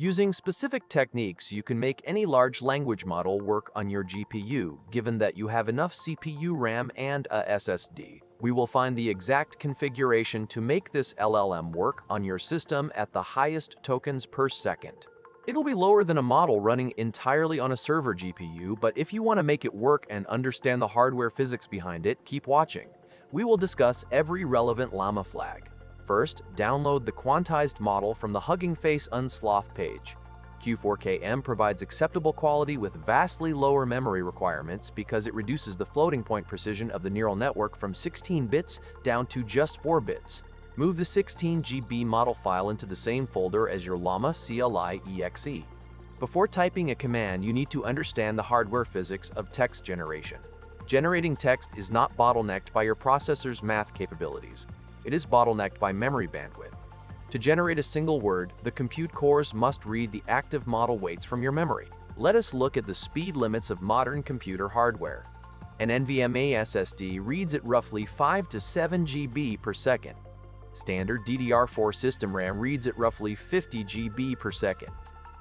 Using specific techniques, you can make any large language model work on your GPU, given that you have enough CPU RAM and a SSD. We will find the exact configuration to make this LLM work on your system at the highest tokens per second. It'll be lower than a model running entirely on a server GPU, but if you want to make it work and understand the hardware physics behind it, keep watching. We will discuss every relevant llama flag. First, download the quantized model from the Hugging Face Unsloth page. Q4KM provides acceptable quality with vastly lower memory requirements because it reduces the floating point precision of the neural network from 16 bits down to just 4 bits. Move the 16 GB model file into the same folder as your llama CLI exe. Before typing a command, you need to understand the hardware physics of text generation. Generating text is not bottlenecked by your processor's math capabilities. It is bottlenecked by memory bandwidth. To generate a single word, the compute cores must read the active model weights from your memory. Let us look at the speed limits of modern computer hardware. An NVMe SSD reads at roughly 5 to 7 GB per second. Standard DDR4 system RAM reads at roughly 50 GB per second.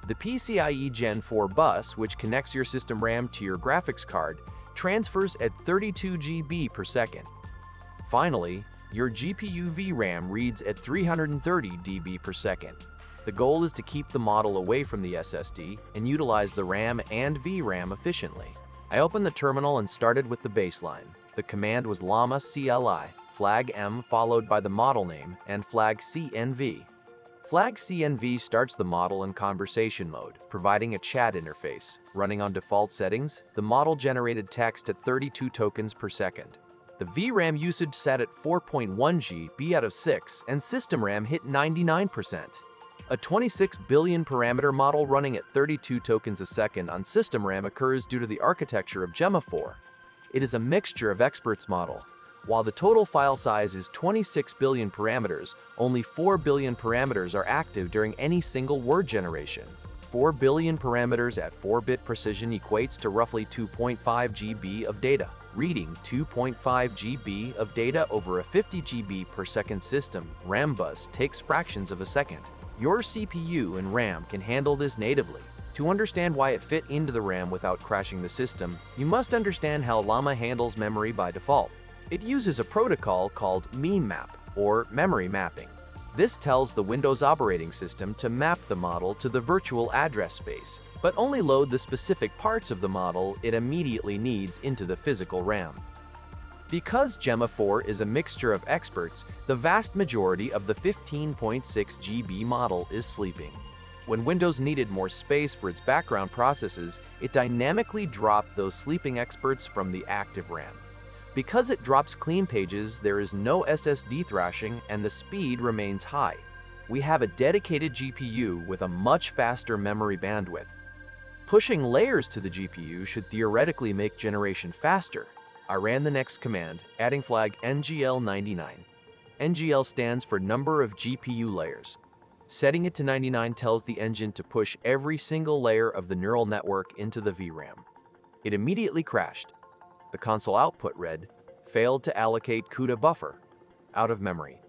The PCIe Gen 4 bus, which connects your system RAM to your graphics card, transfers at 32 GB per second. Finally, your GPU VRAM reads at 330 dB per second. The goal is to keep the model away from the SSD and utilize the RAM and VRAM efficiently. I opened the terminal and started with the baseline. The command was llama CLI, flag M followed by the model name, and flag CNV. Flag CNV starts the model in conversation mode, providing a chat interface. Running on default settings, the model generated text at 32 tokens per second. The VRAM usage sat at 4.1 GB out of 6, and system RAM hit 99%. A 26 billion parameter model running at 32 tokens a second on system RAM occurs due to the architecture of Gemma4. It is a mixture of experts model. While the total file size is 26 billion parameters, only 4 billion parameters are active during any single word generation. 4 billion parameters at 4-bit precision equates to roughly 2.5 GB of data. Reading 2.5 GB of data over a 50 GB per second system RAM bus takes fractions of a second. Your CPU and RAM can handle this natively. To understand why it fit into the RAM without crashing the system, you must understand how Llama handles memory by default. It uses a protocol called no-mmap, or memory mapping. This tells the Windows operating system to map the model to the virtual address space, but only load the specific parts of the model it immediately needs into the physical RAM. Because Gemma4 is a mixture of experts, the vast majority of the 15.6 GB model is sleeping. When Windows needed more space for its background processes, it dynamically dropped those sleeping experts from the active RAM. Because it drops clean pages, there is no SSD thrashing and the speed remains high. We have a dedicated GPU with a much faster memory bandwidth. Pushing layers to the GPU should theoretically make generation faster. I ran the next command, adding flag NGL99. NGL stands for number of GPU layers. Setting it to 99 tells the engine to push every single layer of the neural network into the VRAM. It immediately crashed. The console output read, failed to allocate CUDA buffer, out of memory.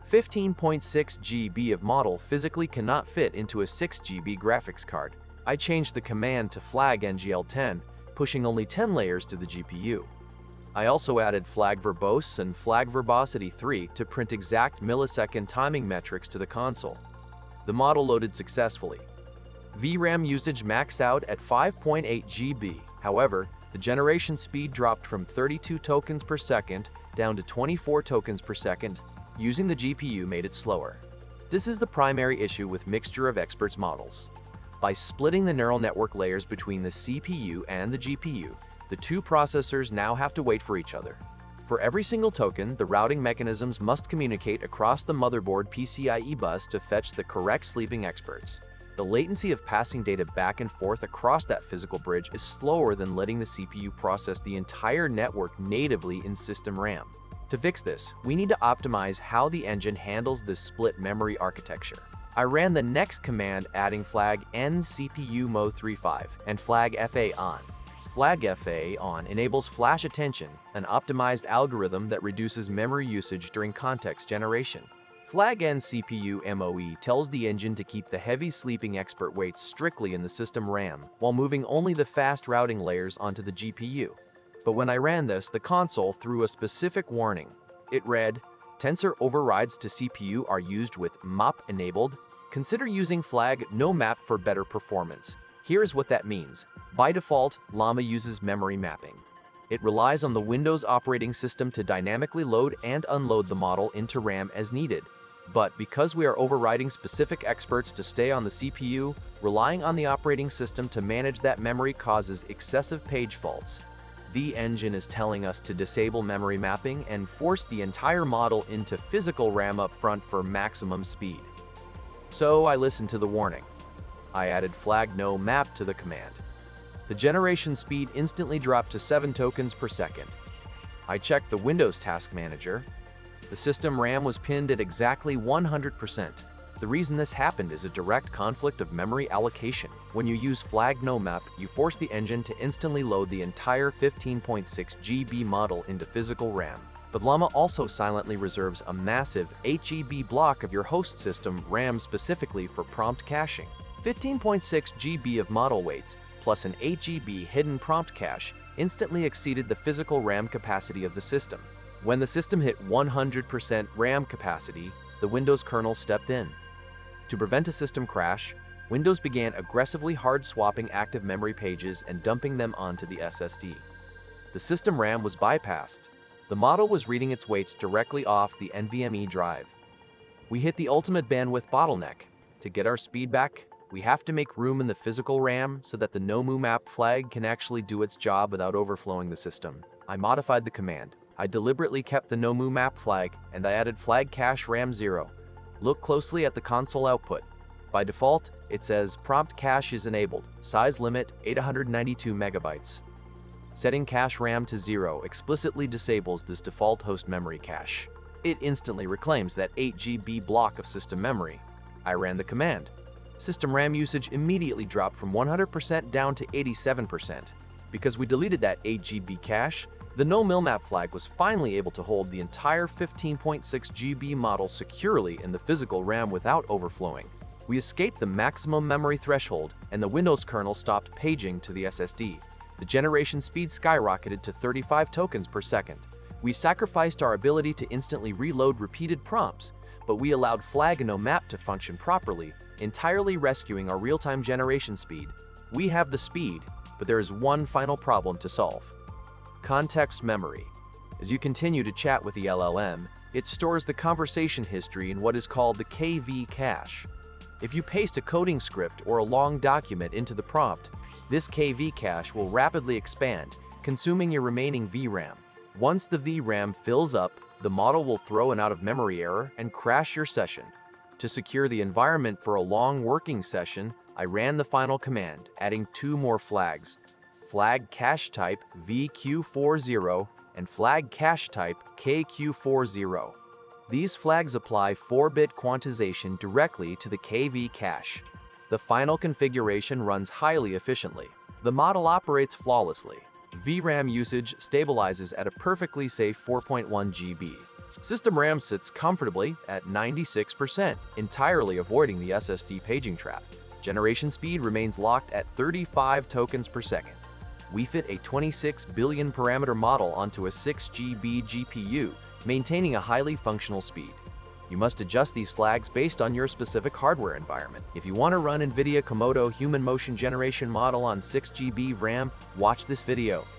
15.6 GB of model physically cannot fit into a 6 GB graphics card. I changed the command to flag NGL10, pushing only 10 layers to the GPU. I also added flag verbose and flag verbosity 3 to print exact millisecond timing metrics to the console. The model loaded successfully. VRAM usage maxed out at 5.8 GB. However, the generation speed dropped from 32 tokens per second down to 24 tokens per second. Using the GPU made it slower. This is the primary issue with mixture of experts models. By splitting the neural network layers between the CPU and the GPU, the two processors now have to wait for each other. For every single token, the routing mechanisms must communicate across the motherboard PCIe bus to fetch the correct sleeping experts. The latency of passing data back and forth across that physical bridge is slower than letting the CPU process the entire network natively in system RAM. To fix this, we need to optimize how the engine handles this split memory architecture. I ran the next command adding flag NCPU MoE35 and flag FA on. Flag FA on enables flash attention, an optimized algorithm that reduces memory usage during context generation. Flag N CPU MoE tells the engine to keep the heavy sleeping expert weights strictly in the system RAM, while moving only the fast routing layers onto the GPU. But when I ran this, the console threw a specific warning. It read, "Tensor overrides to CPU are used with MoP enabled. Consider using flag no-mmap for better performance." Here's what that means. By default, Llama uses memory mapping. It relies on the Windows operating system to dynamically load and unload the model into RAM as needed. But because we are overriding specific experts to stay on the CPU, relying on the operating system to manage that memory causes excessive page faults. The engine is telling us to disable memory mapping and force the entire model into physical RAM up front for maximum speed. So I listened to the warning. I added flag no-mmap to the command. The generation speed instantly dropped to 7 tokens per second. I checked the Windows Task Manager. The system RAM was pinned at exactly 100%. The reason this happened is a direct conflict of memory allocation. When you use flag no-mmap, you force the engine to instantly load the entire 15.6 GB model into physical RAM. But Llama also silently reserves a massive HEB block of your host system RAM specifically for prompt caching. 15.6 GB of model weights, plus an HEB hidden prompt cache, instantly exceeded the physical RAM capacity of the system. When the system hit 100% RAM capacity, the Windows kernel stepped in. To prevent a system crash, Windows began aggressively hard-swapping active memory pages and dumping them onto the SSD. The system RAM was bypassed. The model was reading its weights directly off the NVMe drive. We hit the ultimate bandwidth bottleneck. To get our speed back, we have to make room in the physical RAM so that the no-mmap flag can actually do its job without overflowing the system. I modified the command. I deliberately kept the no-mmap flag, and I added flag cache RAM 0. Look closely at the console output. By default, it says prompt cache is enabled, size limit 892 megabytes. Setting cache RAM to 0 explicitly disables this default host memory cache. It instantly reclaims that 8 GB block of system memory. I ran the command. System RAM usage immediately dropped from 100% down to 87%. Because we deleted that 8 GB cache, the no-mmap flag was finally able to hold the entire 15.6 GB model securely in the physical RAM without overflowing. We escaped the maximum memory threshold, and the Windows kernel stopped paging to the SSD. The generation speed skyrocketed to 35 tokens per second. We sacrificed our ability to instantly reload repeated prompts, but we allowed flag no-mmap to function properly, entirely rescuing our real-time generation speed. We have the speed, but there is one final problem to solve. Context memory. As you continue to chat with the LLM, it stores the conversation history in what is called the KV cache. If you paste a coding script or a long document into the prompt, this KV cache will rapidly expand, consuming your remaining VRAM. Once the VRAM fills up, the model will throw an out-of-memory error and crash your session. To secure the environment for a long working session, I ran the final command, adding 2 more flags. Flag cache type VQ40 and flag cache type KQ40. These flags apply 4-bit quantization directly to the KV cache. The final configuration runs highly efficiently. The model operates flawlessly. VRAM usage stabilizes at a perfectly safe 4.1 GB. System RAM sits comfortably at 96%, entirely avoiding the SSD paging trap. Generation speed remains locked at 35 tokens per second. We fit a 26 billion parameter model onto a 6 GB GPU, maintaining a highly functional speed. You must adjust these flags based on your specific hardware environment. If you want to run NVIDIA Komodo Human Motion Generation model on 6 GB RAM, watch this video.